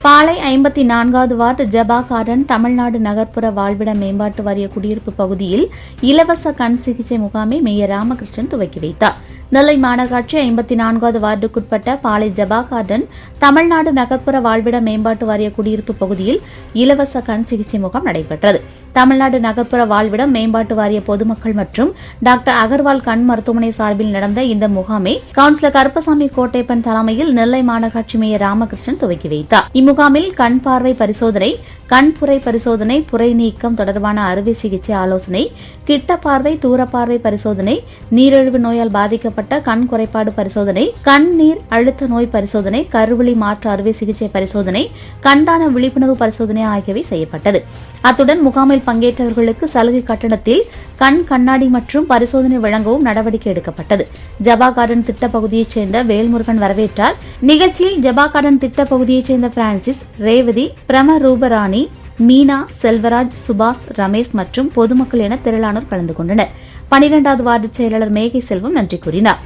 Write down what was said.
பாளை 54வது ward ஜபா garden Tamil Nadu நகர்ப்புற வாழ்விட மேம்பாட்டு வாரிய குடியிருப்பு பகுதியில் இலவச கண் சிகிச்சை முகாமை மேயர் ராமகிருஷ்ணன் துவக்கி வைத்தார். நெல்லை மாநகராட்சி 54வது வார்டுக்குட்பட்ட பாளை ஜபா கார்டன் தமிழ்நாடு நகர்ப்புற வாழ்விட மேம்பாட்டு வாரிய குடியிருப்பு பகுதியில் இலவச கண் சிகிச்சை முகாம் நடைபெற்றது. தமிழ்நாடு நகர்ப்புற வாழ்விடம் மேம்பாட்டு வாரிய பொதுமக்கள் மற்றும் டாக்டர் அகர்வால் கண் மருத்துவமனை சார்பில் நடந்த இந்த முகாமை கவுன்சிலர் கருப்பசாமி கோட்டைப்பன் தலைமையில் நெல்லை மாநகராட்சி மேயர் ராமகிருஷ்ணன் துவக்கி வைத்தார். இம்முகாமில் கண் பார்வை பரிசோதனை, கண்புரை பரிசோதனை, புரை நீக்கம் தொடர்பான அறுவை சிகிச்சை ஆலோசனை, கிட்ட பார்வை, தூரப்பார்வை பரிசோதனை, நீரிழிவு நோயால் பாதிக்கப்பட்ட கண் குறைபாடு பரிசோதனை, கண் நீர் அழுத்த நோய் பரிசோதனை, கருவிழி மாற்று அறுவை சிகிச்சை பரிசோதனை, கண்தான விழிப்புணர்வு பரிசோதனை ஆகியவை செய்யப்பட்டது. அத்துடன் முகாமில் பங்கேற்றவர்களுக்கு சலுகை கட்டணத்தில் கண் கண்ணாடி மற்றும் பரிசோதனை வழங்கவும் நடவடிக்கை எடுக்கப்பட்டது. ஜபா கார்டன் திட்ட பகுதியைச் சேர்ந்த வேல்முருகன் வரவேற்றார். நிகழ்ச்சியில் ஜபா கார்டன் திட்ட பகுதியைச் சேர்ந்த பிரான்சிஸ், ரேவதி, பிரம ரூபராணி, மீனா, செல்வராஜ், சுபாஷ், ரமேஷ் மற்றும் பொதுமக்கள் என திரளானோர் கலந்து கொண்டனர். 12வது வார்டு செயலாளர் மேகை செல்வம் நன்றி கூறினார்.